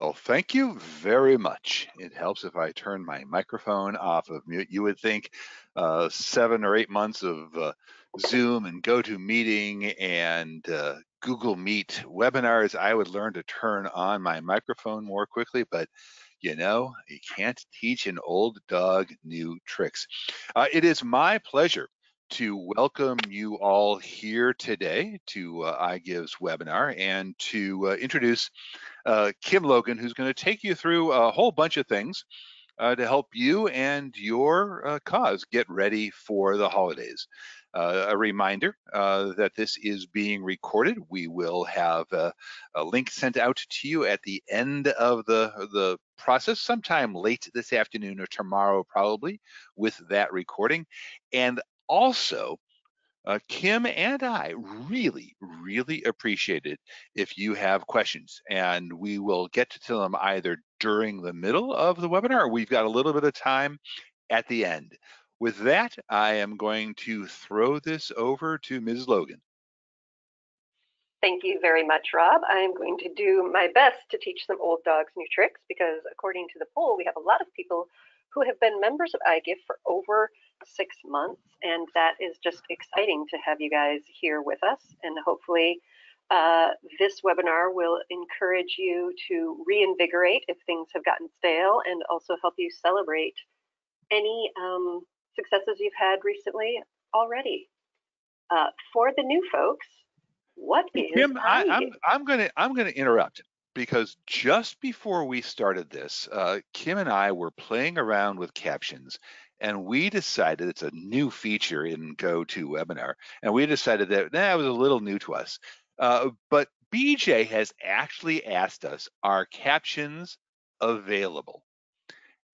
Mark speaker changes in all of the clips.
Speaker 1: Oh, thank you very much. It helps if I turn my microphone off of mute. You would think 7 or 8 months of Zoom and GoToMeeting and Google Meet webinars, I would learn to turn on my microphone more quickly, but you can't teach an old dog new tricks. It is my pleasure to welcome you all here today to iGive's webinar and to introduce Kim Logan, who's going to take you through a whole bunch of things to help you and your cause get ready for the holidays. A reminder that this is being recorded. We will have a link sent out to you at the end of the process, sometime late this afternoon or tomorrow, probably, with that recording. And also, Kim and I really, really appreciate it if you have questions, and we will get to them either during the middle of the webinar or we've got a little bit of time at the end. With that, I am going to throw this over to Ms. Logan.
Speaker 2: Thank you very much, Rob. I'm going to do my best to teach some old dogs new tricks because according to the poll, we have a lot of people who have been members of iGive for over 6 months, and that is just exciting to have you guys here with us. And hopefully this webinar will encourage you to reinvigorate if things have gotten stale and also help you celebrate any successes you've had recently already. For the new folks, what is
Speaker 1: Kim,
Speaker 2: iGive?
Speaker 1: I'm gonna interrupt because just before we started this, Kim and I were playing around with captions, and we decided it's a new feature in GoToWebinar, and we decided that it was a little new to us. But BJ has actually asked us, are captions available?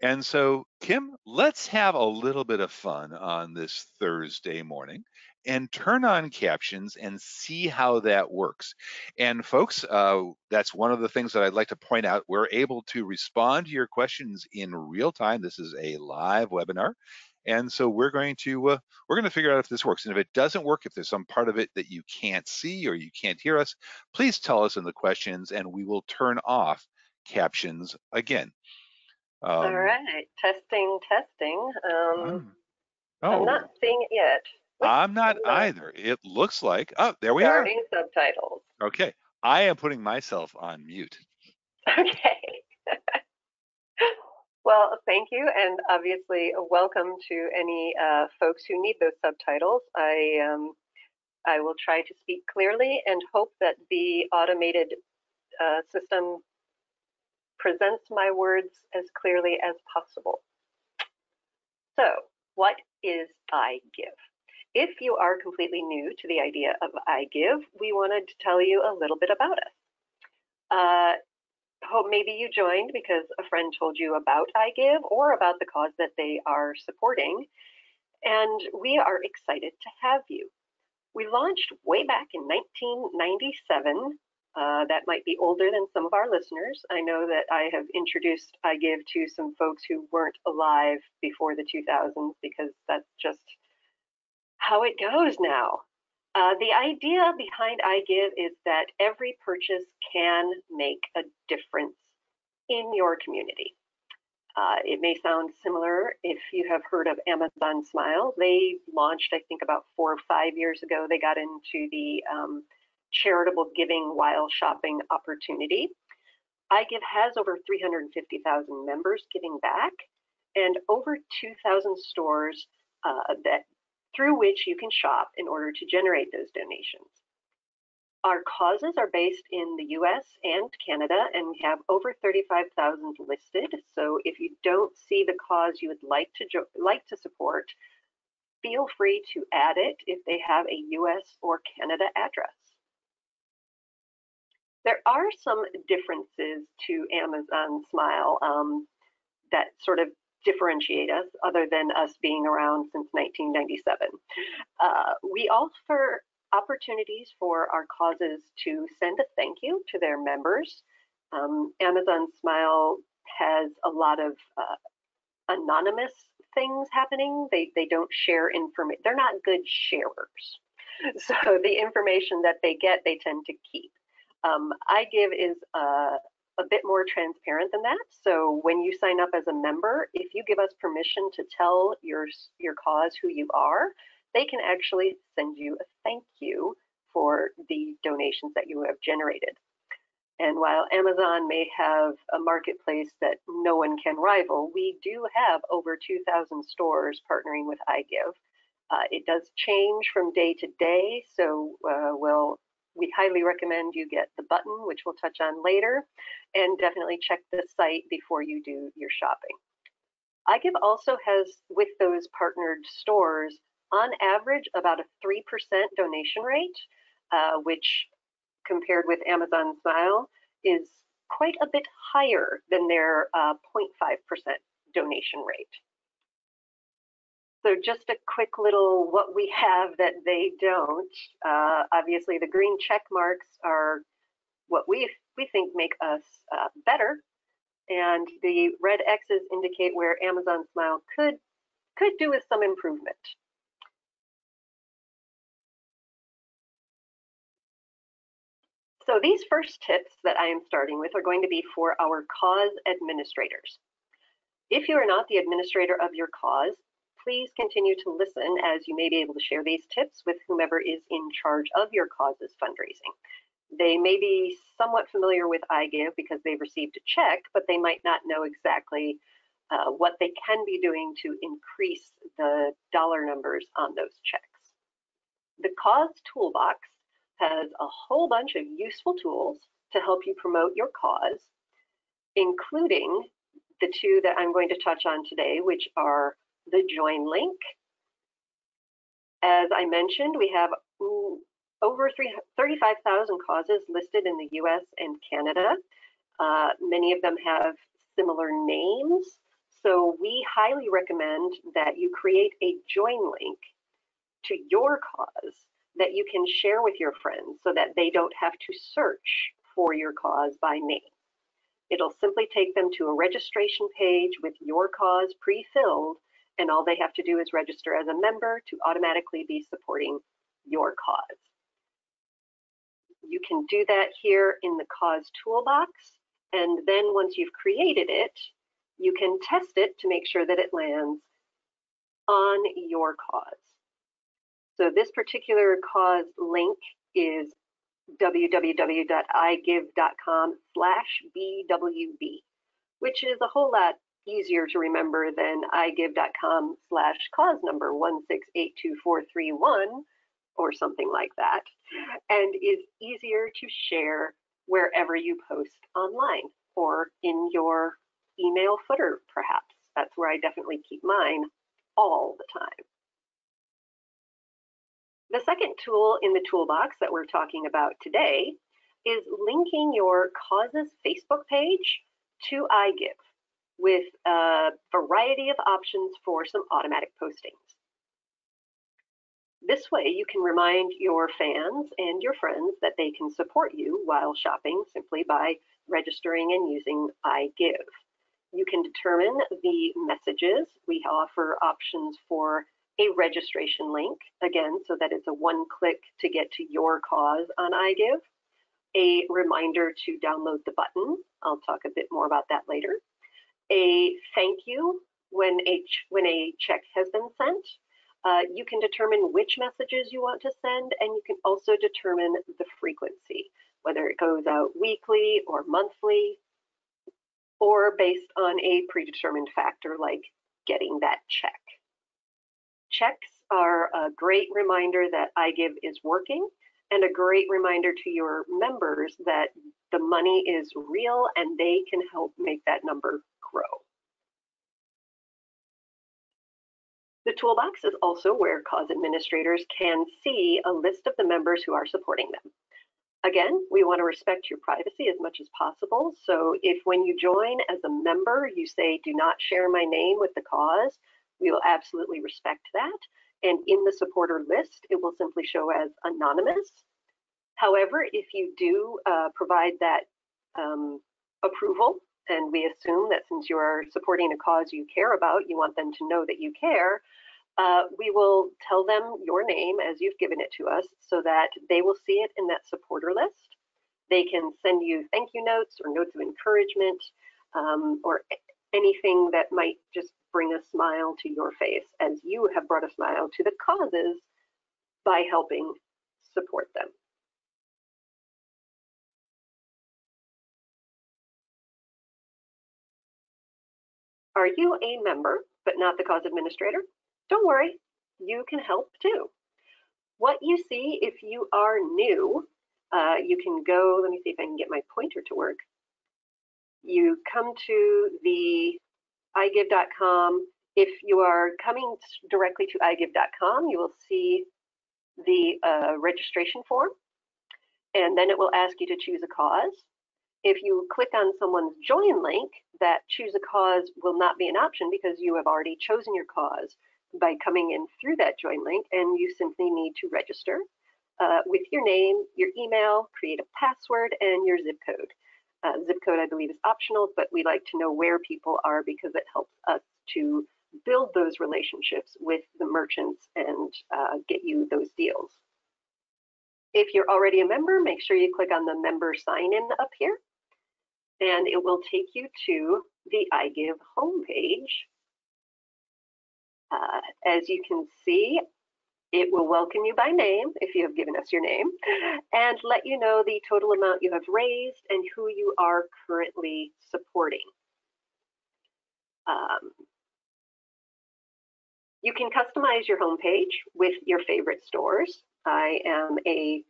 Speaker 1: And so, Kim, let's have a little bit of fun on this Thursday morning and turn on captions and see how that works. And folks, that's one of the things that I'd like to point out. We're able to respond to your questions in real time. This is a live webinar. And so we're going to figure out if this works. And if it doesn't work, if there's some part of it that you can't see or you can't hear us, please tell us in the questions and we will turn off captions again.
Speaker 2: All right, testing. I'm not seeing it yet. Oops,
Speaker 1: I'm not either. It looks like, oh, there we are.
Speaker 2: Starting subtitles.
Speaker 1: Okay, I am putting myself on mute.
Speaker 2: Okay. Well, thank you, and obviously welcome to any folks who need those subtitles. I will try to speak clearly and hope that the automated system presents my words as clearly as possible. So, what is iGive? If you are completely new to the idea of iGive, we wanted to tell you a little bit about us. Hope maybe you joined because a friend told you about iGive or about the cause that they are supporting, and we are excited to have you. We launched way back in 1997. That might be older than some of our listeners. I know that I have introduced iGive to some folks who weren't alive before the 2000s because that's just how it goes now. The idea behind iGive is that every purchase can make a difference in your community. It may sound similar if you have heard of Amazon Smile. They launched, I think, about 4 or 5 years ago. They got into the charitable giving while shopping opportunity. iGive has over 350,000 members giving back and over 2,000 stores through which you can shop in order to generate those donations. Our causes are based in the US and Canada, and we have over 35,000 listed. So if you don't see the cause you would like to support, feel free to add it if they have a US or Canada address. There are some differences to Amazon Smile that sort of differentiate us, other than us being around since 1997. We offer opportunities for our causes to send a thank you to their members. Amazon Smile has a lot of anonymous things happening. They don't share information. They're not good sharers. So the information that they get, they tend to keep. iGive is a bit more transparent than that. So when you sign up as a member, if you give us permission to tell your cause who you are, they can actually send you a thank you for the donations that you have generated. And while Amazon may have a marketplace that no one can rival, we do have over 2,000 stores partnering with iGive. It does change from day to day, so we highly recommend you get the button, which we'll touch on later, and definitely check the site before you do your shopping. iGive also has, with those partnered stores, on average about a 3% donation rate, which compared with Amazon Smile is quite a bit higher than their 0.5% donation rate. So just a quick little what we have that they don't. Obviously, the green check marks are what we think make us better, and the red X's indicate where Amazon Smile could do with some improvement. So these first tips that I am starting with are going to be for our cause administrators. If you are not the administrator of your cause, please continue to listen, as you may be able to share these tips with whomever is in charge of your cause's fundraising. They may be somewhat familiar with iGive because they've received a check, but they might not know exactly what they can be doing to increase the dollar numbers on those checks. The Cause Toolbox has a whole bunch of useful tools to help you promote your cause, including the two that I'm going to touch on today, which are the join link. As I mentioned, we have over 35,000 causes listed in the US and Canada. Many of them have similar names. So we highly recommend that you create a join link to your cause that you can share with your friends so that they don't have to search for your cause by name. It'll simply take them to a registration page with your cause pre-filled, and all they have to do is register as a member to automatically be supporting your cause. You can do that here in the Cause Toolbox, and then once you've created it, you can test it to make sure that it lands on your cause. So this particular cause link is www.igive.com/BWB, which is a whole lot easier to remember than igive.com/cause number 1682431 or something like that, and is easier to share wherever you post online or in your email footer, perhaps. That's where I definitely keep mine all the time. The second tool in the toolbox that we're talking about today is linking your cause's Facebook page to iGive with a variety of options for some automatic postings. This way you can remind your fans and your friends that they can support you while shopping simply by registering and using iGive. You can determine the messages. We offer options for a registration link, again, so that it's a one-click to get to your cause on iGive, a reminder to download the button. I'll talk a bit more about that later. A thank you when a check has been sent. You can determine which messages you want to send, and you can also determine the frequency, whether it goes out weekly or monthly, or based on a predetermined factor like getting that check. Checks are a great reminder that iGive is working, and a great reminder to your members that the money is real and they can help make that number grow. The toolbox is also where cause administrators can see a list of the members who are supporting them. Again, we want to respect your privacy as much as possible. So if when you join as a member, you say, do not share my name with the cause, we will absolutely respect that. And in the supporter list, it will simply show as anonymous. However, if you do provide that approval, and we assume that since you are supporting a cause you care about, you want them to know that you care, we will tell them your name as you've given it to us so that they will see it in that supporter list. They can send you thank you notes or notes of encouragement, or anything that might just bring a smile to your face, as you have brought a smile to the causes by helping support them. Are you a member but not the cause administrator? Don't worry, you can help too. What you see if you are new, you can go, let me see if I can get my pointer to work. You come to the igive.com. If you are coming directly to igive.com, you will see the registration form, and then it will ask you to choose a cause. If you click on someone's join link, that choose a cause will not be an option because you have already chosen your cause by coming in through that join link, and you simply need to register with your name, your email, create a password, and your zip code. Zip code, I believe, is optional, but we like to know where people are because it helps us to build those relationships with the merchants and get you those deals. If you're already a member, make sure you click on the member sign in up here, and it will take you to the iGive homepage. As you can see, it will welcome you by name if you have given us your name, and let you know the total amount you have raised and who you are currently supporting. You can customize your homepage with your favorite stores. I am a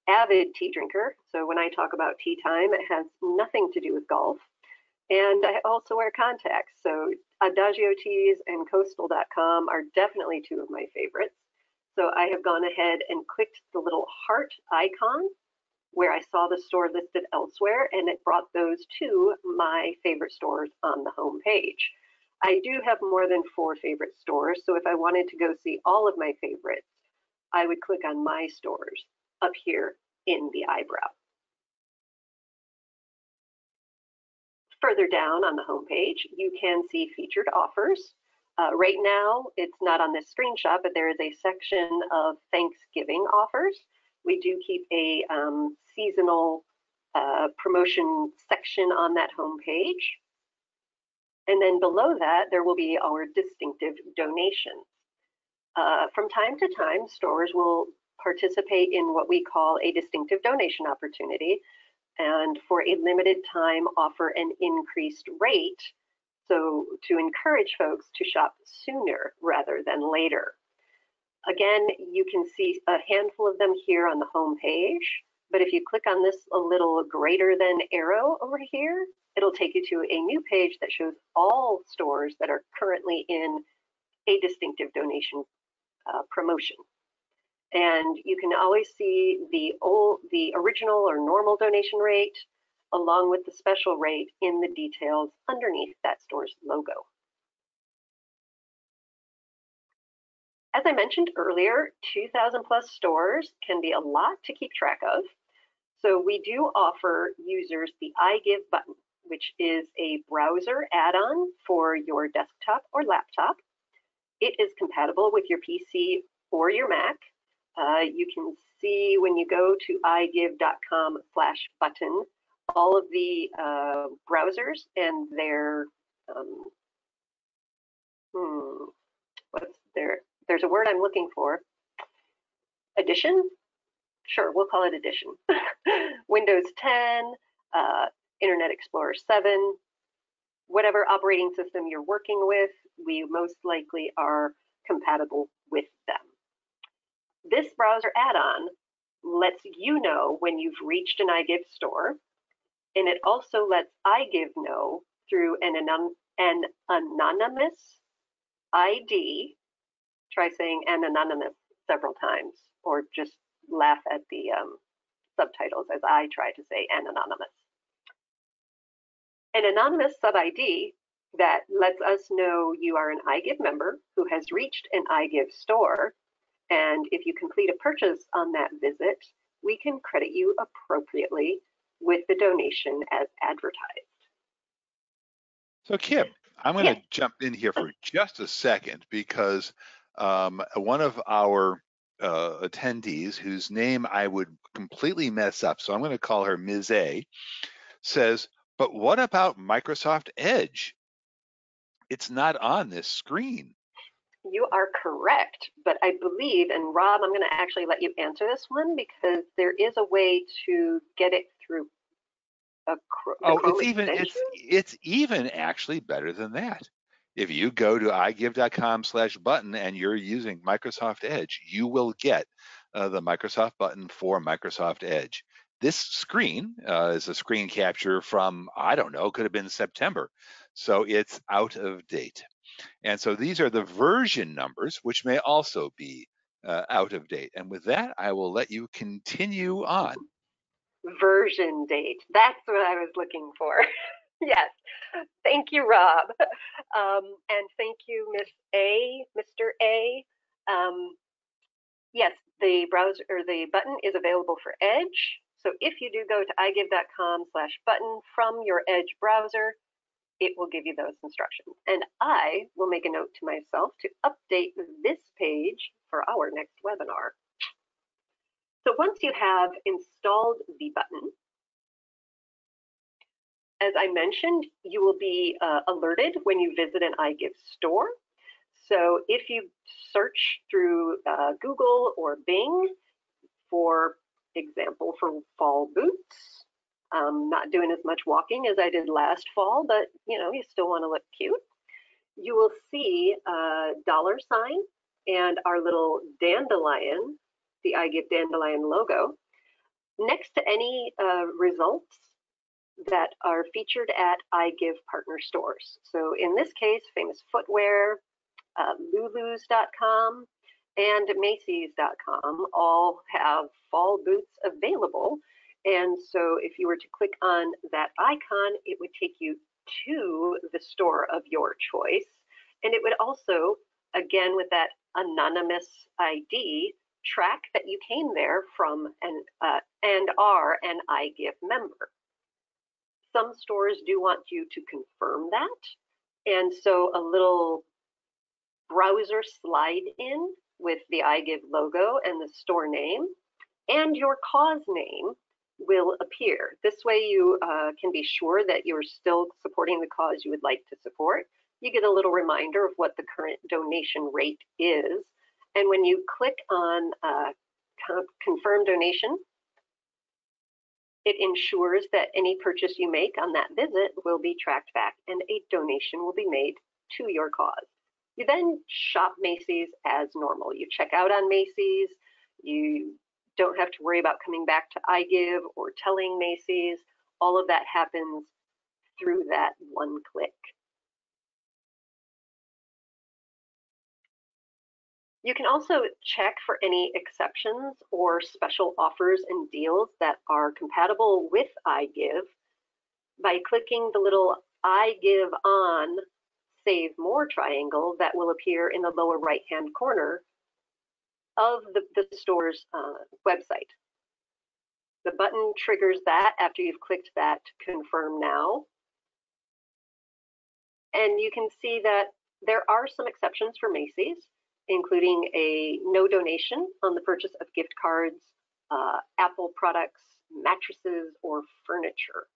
Speaker 2: avid tea drinker, so when I talk about tea time, it has nothing to do with golf. And I also wear contacts, so Adagio Teas and Coastal.com are definitely two of my favorites. So I have gone ahead and clicked the little heart icon where I saw the store listed elsewhere, and it brought those to my favorite stores on the home page. I do have more than 4 favorite stores, so if I wanted to go see all of my favorites, I would click on my stores up here in the eyebrow. Further down on the home page, you can see featured offers. Right now, it's not on this screenshot, but there is a section of Thanksgiving offers. We do keep a seasonal promotion section on that home page. And then below that, there will be our distinctive donations. From time to time, stores will participate in what we call a distinctive donation opportunity, and for a limited time offer an increased rate, so to encourage folks to shop sooner rather than later. Again, you can see a handful of them here on the home page, but if you click on this a little greater than arrow over here, it'll take you to a new page that shows all stores that are currently in a distinctive donation promotion. And you can always see the original or normal donation rate along with the special rate in the details underneath that store's logo. As I mentioned earlier, 2,000 plus stores can be a lot to keep track of. So we do offer users the iGive button, which is a browser add-on for your desktop or laptop. It is compatible with your PC or your Mac. You can see when you go to igive.com/button all of the browsers and their there's a word I'm looking for. Edition? Sure, we'll call it edition. Windows 10, Internet Explorer 7, whatever operating system you're working with, we most likely are compatible with them. This browser add-on lets you know when you've reached an iGive store, and it also lets iGive know through an anonymous ID. Try saying an anonymous several times, or just laugh at the subtitles as I try to say an anonymous. An anonymous sub-ID that lets us know you are an iGive member who has reached an iGive store, and if you complete a purchase on that visit, we can credit you appropriately with the donation as advertised.
Speaker 1: So Kim, I'm going to jump in here for just a second because one of our attendees, whose name I would completely mess up, so I'm going to call her Ms. A, says, but what about Microsoft Edge? It's not on this screen.
Speaker 2: You are correct, but I believe, and Rob, I'm going to actually let you answer this one because there is a way to get it through the Chrome extension.
Speaker 1: It's even actually better than that. If you go to igive.com/button and you're using Microsoft Edge, you will get the Microsoft button for Microsoft Edge. This screen is a screen capture from, I don't know, could have been September. So it's out of date. And so these are the version numbers, which may also be out of date. And with that, I will let you continue on.
Speaker 2: Version date. That's what I was looking for. Yes. Thank you, Rob. And thank you, Miss A, Mr. A. Yes, the browser or the button is available for Edge. So if you do go to igive.com/button from your Edge browser, it will give you those instructions. And I will make a note to myself to update this page for our next webinar. So once you have installed the button, as I mentioned, you will be alerted when you visit an iGive store. So if you search through Google or Bing, for example, for fall boots, not doing as much walking as I did last fall, but you still want to look cute. You will see a $sign and our little dandelion, the iGive dandelion logo, next to any results that are featured at iGive partner stores. So in this case, Famous Footwear, Lulus.com, and Macys.com all have fall boots available. And so if you were to click on that icon, it would take you to the store of your choice. And it would also, again, with that anonymous ID, track that you came there from and are an iGive member. Some stores do want you to confirm that. And so a little browser slide in with the iGive logo and the store name and your cause name will appear. This way you can be sure that you're still supporting the cause you would like to support. You get a little reminder of what the current donation rate is. And when you click on confirm donation, it ensures that any purchase you make on that visit will be tracked back and a donation will be made to your cause. You then shop Macys as normal. You check out on Macys. You don't have to worry about coming back to iGive or telling Macys. All of that happens through that one click. You can also check for any exceptions or special offers and deals that are compatible with iGive by clicking the little iGive on Save More triangle that will appear in the lower right-hand corner of the store's website. The button triggers that after you've clicked that Confirm Now. And you can see that there are some exceptions for Macys, including a no donation on the purchase of gift cards, Apple products, mattresses, or furniture.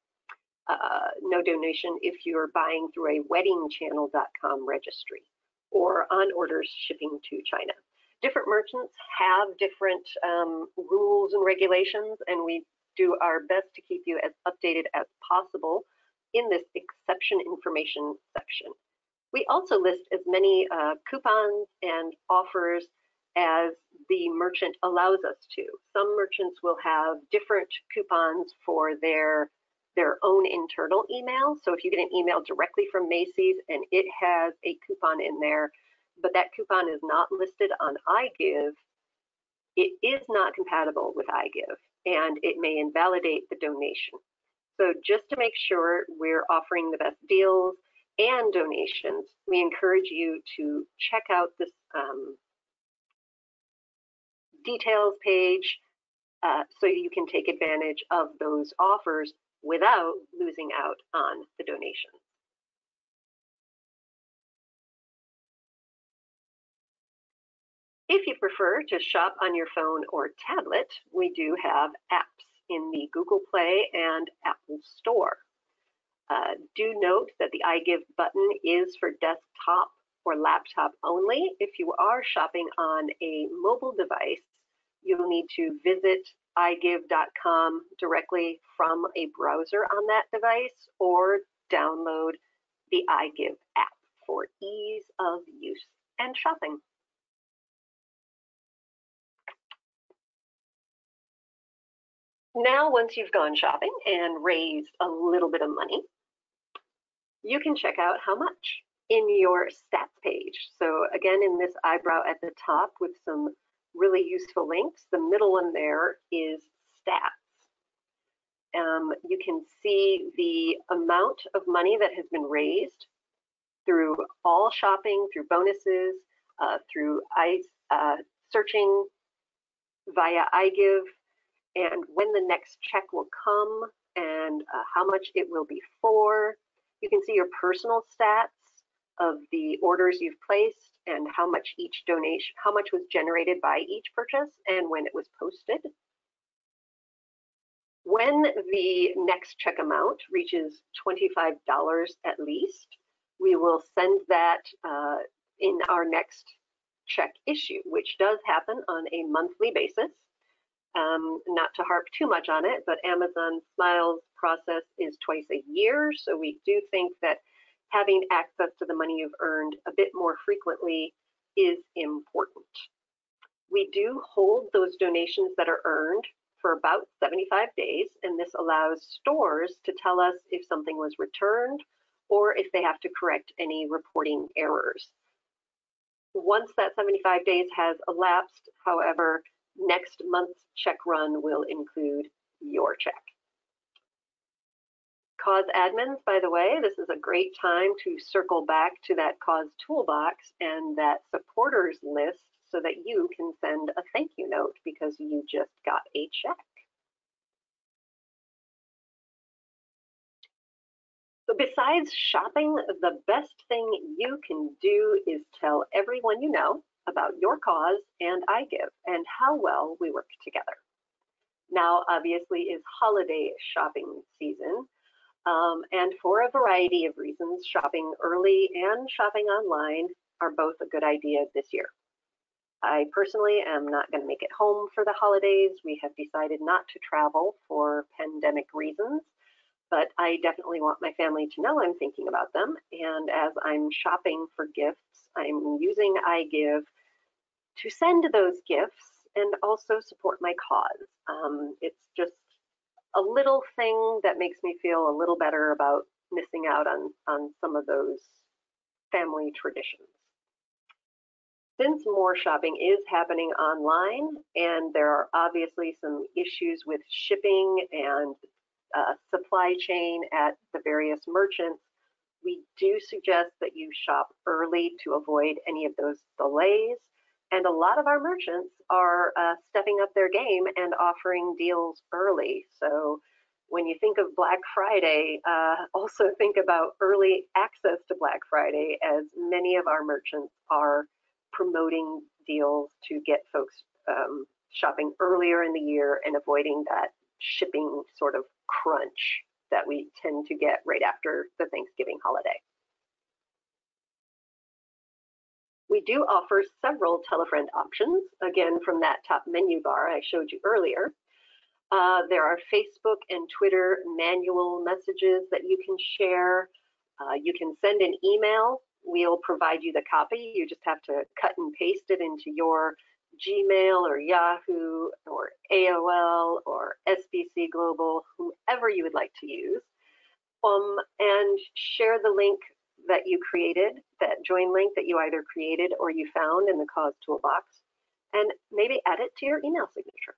Speaker 2: No donation if you're buying through a weddingchannel.com registry or on orders shipping to China. Different merchants have different rules and regulations, and we do our best to keep you as updated as possible in this exception information section. We also list as many coupons and offers as the merchant allows us to. Some merchants will have different coupons for their own internal email. So if you get an email directly from Macys and it has a coupon in there, but that coupon is not listed on iGive, it is not compatible with iGive and it may invalidate the donation. So just to make sure we're offering the best deals and donations, we encourage you to check out this details page so you can take advantage of those offers without losing out on the donation. If you prefer to shop on your phone or tablet, we do have apps in the Google Play and Apple Store. Do note that the iGive button is for desktop or laptop only. If you are shopping on a mobile device, you'll need to visit igive.com directly from a browser on that device or download the iGive app for ease of use and shopping. Now, once you've gone shopping and raised a little bit of money, you can check out how much in your stats page. So again, in this eyebrow at the top with some really useful links, the middle one there is stats. You can see the amount of money that has been raised through all shopping, through bonuses, through searching via iGive, and when the next check will come and how much it will be for. You can see your personal stats of the orders you've placed and how much each donation, how much was generated by each purchase and when it was posted. When the next check amount reaches $25 at least, we will send that in our next check issue, which does happen on a monthly basis. Not to harp too much on it, but Amazon Smiles process is twice a year, so we do think that having access to the money you've earned a bit more frequently is important. We do hold those donations that are earned for about 75 days, and this allows stores to tell us if something was returned or if they have to correct any reporting errors. Once that 75 days has elapsed, however, next month's check run will include your check. Cause admins, by the way, this is a great time to circle back to that cause toolbox and that supporters list so that you can send a thank you note because you just got a check. So besides shopping, the best thing you can do is tell everyone you know about your cause and iGive and how well we work together. Now, obviously, is holiday shopping season, and for a variety of reasons, shopping early and shopping online are both a good idea this year. I personally am not going to make it home for the holidays. We have decided not to travel for pandemic reasons, but I definitely want my family to know I'm thinking about them. And as I'm shopping for gifts, I'm using iGive to send those gifts and also support my cause. It's just a little thing that makes me feel a little better about missing out on some of those family traditions. Since more shopping is happening online and there are obviously some issues with shipping and supply chain at the various merchants, we do suggest that you shop early to avoid any of those delays. And a lot of our merchants are stepping up their game and offering deals early. So when you think of Black Friday, also think about early access to Black Friday, as many of our merchants are promoting deals to get folks shopping earlier in the year and avoiding that shipping sort of crunch that we tend to get right after the Thanksgiving holiday. We do offer several tele-friend options, again, from that top menu bar I showed you earlier. There are Facebook and Twitter manual messages that you can share. You can send an email. We'll provide you the copy. You just have to cut and paste it into your Gmail or Yahoo or AOL or SBC Global, whomever you would like to use, and share the link that you created, that join link that you either created or you found in the cause toolbox, and maybe add it to your email signature.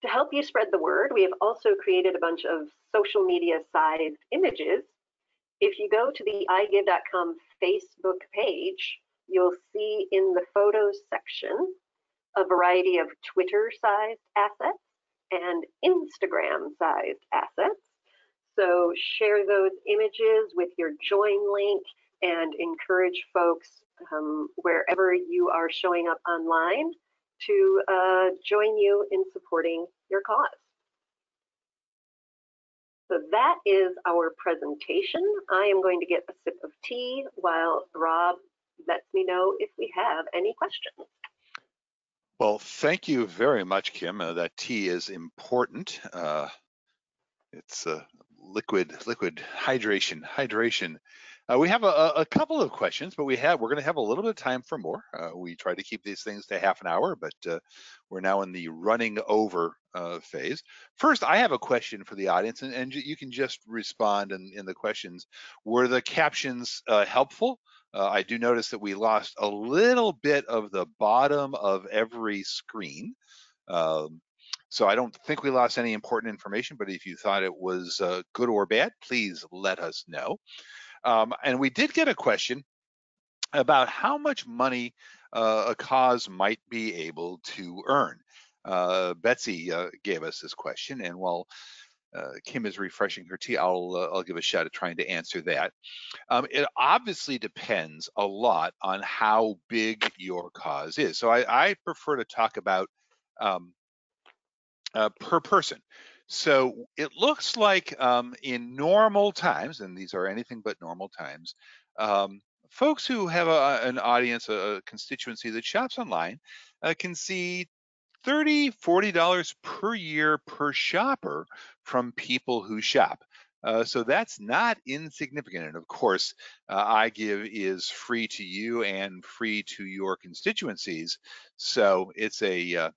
Speaker 2: To help you spread the word, we have also created a bunch of social media sized images. If you go to the igive.com Facebook page, you'll see in the photos section a variety of Twitter-sized assets and Instagram-sized assets. So share those images with your join link and encourage folks wherever you are showing up online to join you in supporting your cause. So that is our presentation. I am going to get a sip of tea while Rob lets me know if we have any questions.
Speaker 1: Well, thank you very much, Kim. That tea is important. It's liquid hydration. We have a couple of questions, but we're going to have a little bit of time for more. We try to keep these things to half an hour, but we're now in the running over phase. First, I have a question for the audience, and you can just respond in the questions. Were the captions helpful? I do notice that we lost a little bit of the bottom of every screen. Um, so I don't think we lost any important information, but if you thought it was good or bad, please let us know. And we did get a question about how much money a cause might be able to earn. Betsy gave us this question, and while Kim is refreshing her tea, I'll give a shot at trying to answer that. It obviously depends a lot on how big your cause is. So I prefer to talk about um, per person. So it looks like in normal times, and these are anything but normal times, folks who have an audience, a constituency that shops online, can see $30–40 per year per shopper from people who shop. So that's not insignificant. And of course, iGive is free to you and free to your constituencies. So it's a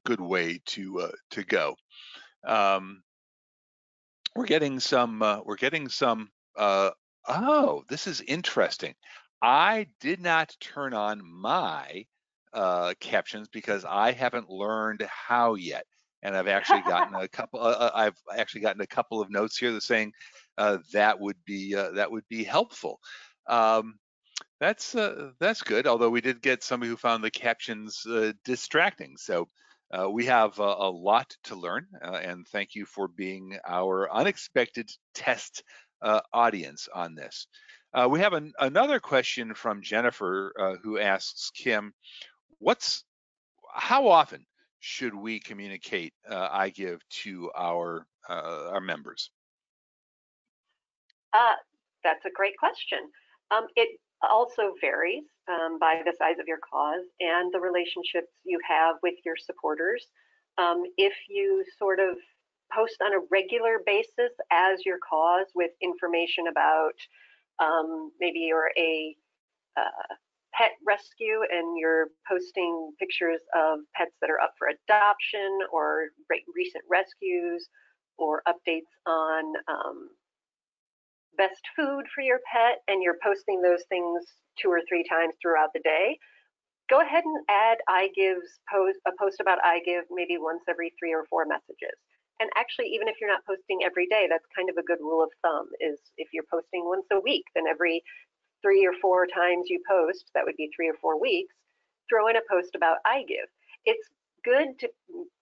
Speaker 1: good way to go. Um, we're getting some. Oh, this is interesting. I did not turn on my captions because I haven't learned how yet, and I've actually gotten a couple. I've actually gotten a couple of notes here that saying that would be helpful. Um, that's good. Although we did get somebody who found the captions distracting. So we have a lot to learn. And thank you for being our unexpected test audience on this. We have another question from Jennifer who asks Kim, how often should we communicate iGive to our members?
Speaker 2: That's a great question. It also varies by the size of your cause and the relationships you have with your supporters. If you sort of post on a regular basis as your cause with information about maybe you're a pet rescue and you're posting pictures of pets that are up for adoption or recent rescues or updates on best food for your pet, and you're posting those things 2 or 3 times throughout the day, go ahead and add iGive's a post about iGive maybe once every 3 or 4 messages. And actually, even if you're not posting every day, that's kind of a good rule of thumb, is if you're posting once a week, then every 3 or 4 times you post, that would be 3 or 4 weeks, throw in a post about iGive. It's good to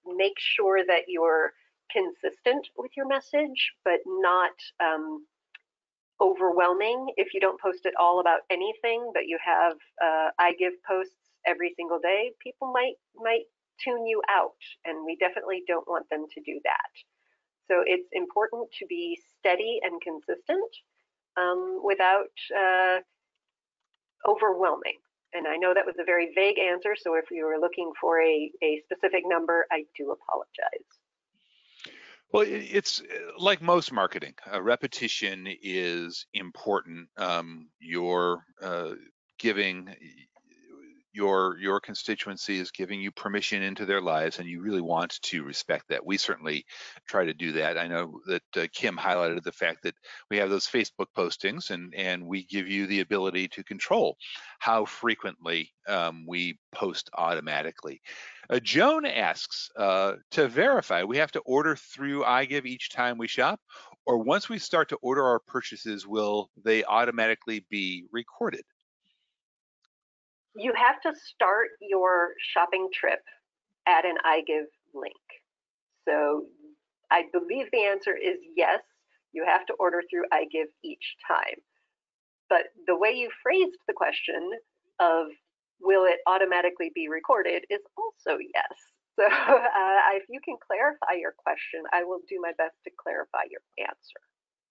Speaker 2: make sure that you're consistent with your message, but not overwhelming. If you don't post at all about anything, but you have iGive posts every single day, people might tune you out, and we definitely don't want them to do that. So it's important to be steady and consistent without overwhelming. And I know that was a very vague answer, so if you were looking for a specific number, I do apologize.
Speaker 1: Well, it's like most marketing. Repetition is important. You're giving your constituency is giving you permission into their lives, and you really want to respect that. We certainly try to do that. I know that Kim highlighted the fact that we have those Facebook postings, and we give you the ability to control how frequently we post automatically. Joan asks, to verify, we have to order through iGive each time we shop, or once we start to order our purchases, will they automatically be recorded?
Speaker 2: You have to start your shopping trip at an iGive link. So I believe the answer is yes, you have to order through iGive each time. but the way you phrased the question of will it automatically be recorded is also yes. So if you can clarify your question, I will do my best to clarify your answer.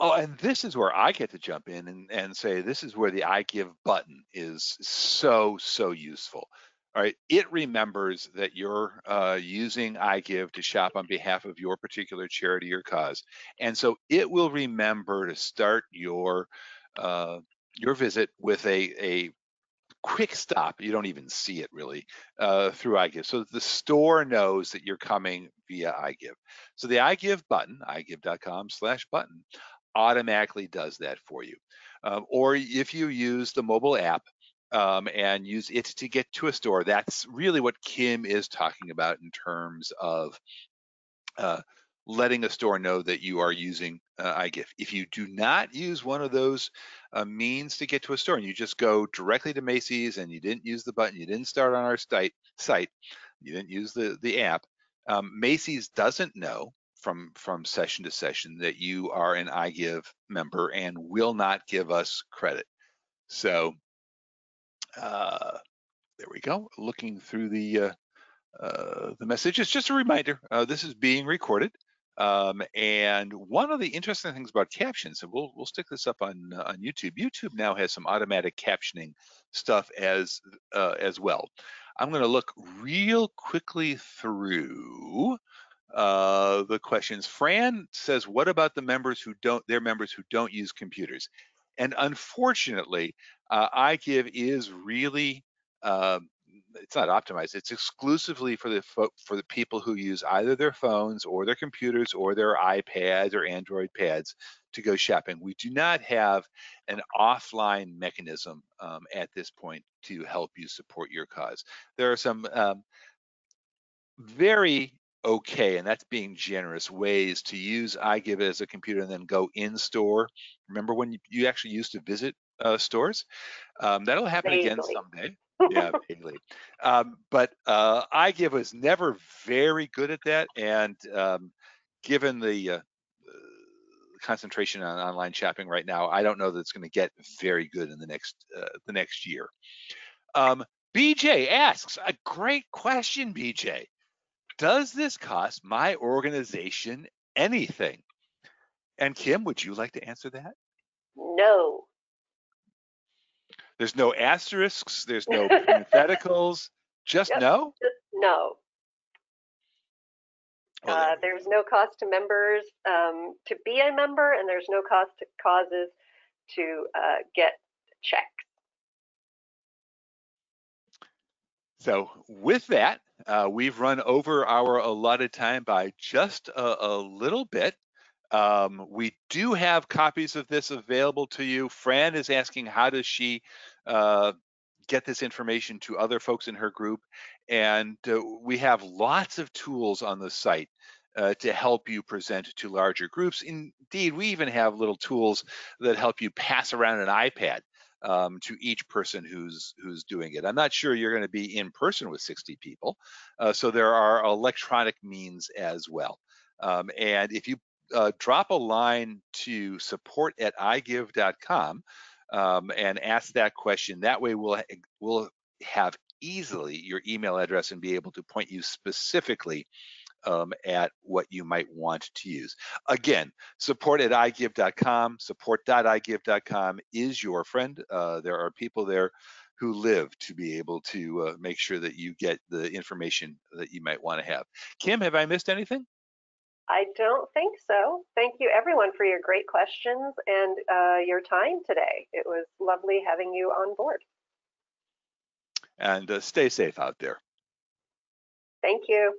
Speaker 1: Oh, and this is where I get to jump in and say this is where the I give button is so useful. All right, it remembers that you're using iGive to shop on behalf of your particular charity or cause, and so it will remember to start uh, your visit with a quick stop. You don't even see it really through iGive. So the store knows that you're coming via iGive. So the iGive button, iGive.com/button, automatically does that for you. Or if you use the mobile app and use it to get to a store, that's really what Kim is talking about in terms of uh, letting a store know that you are using iGift. If you do not use one of those means to get to a store and you just go directly to Macy's and you didn't use the button, you didn't start on our site, you didn't use the app, Macy's doesn't know from session to session that you are an iGive member and will not give us credit. So there we go. Looking through the message. It's just a reminder, this is being recorded. And one of the interesting things about captions, and we'll stick this up on YouTube. YouTube now has some automatic captioning stuff as well. I'm going to look real quickly through the questions. Fran says, "What about the members who don't? Their members who don't use computers?" And unfortunately, iGive is really uh, it's not optimized. It's exclusively for the people who use either their phones or their computers or their iPads or Android pads to go shopping. We do not have an offline mechanism at this point to help you support your cause. There are some very okay, and that's being generous, ways to use iGive as a computer and then go in store. Remember when you actually used to visit stores? That'll happen again
Speaker 2: Vaguely.
Speaker 1: someday. Yeah, vaguely. But iGive was never very good at that, and given the concentration on online shopping right now, I don't know that it's going to get very good in the next year. BJ asks a great question. BJ, does this cost my organization anything? And Kim, would you like to answer that?
Speaker 2: No.
Speaker 1: There's no asterisks, there's no parentheticals, just
Speaker 2: Yep,
Speaker 1: no?
Speaker 2: just no.
Speaker 1: Well, there we
Speaker 2: There's
Speaker 1: go.
Speaker 2: no cost to members to be a member, and there's no cost to causes to get checks.
Speaker 1: So with that, we've run over our allotted time by just a little bit. We do have copies of this available to you. Fran is asking, how does she uh, get this information to other folks in her group? And we have lots of tools on the site to help you present to larger groups. Indeed, we even have little tools that help you pass around an iPad to each person who's doing it. I'm not sure you're going to be in person with 60 people, so there are electronic means as well. And if you drop a line to support@igive.com and ask that question. That way we'll have easily your email address and be able to point you specifically at what you might want to use. Again, support@igive.com, support.igive.com is your friend. There are people there who live to be able to make sure that you get the information that you might want to have. Kim, have I missed anything?
Speaker 2: I don't think so. Thank you, everyone, for your great questions and your time today. It was lovely having you on board.
Speaker 1: And stay safe out there.
Speaker 2: Thank you.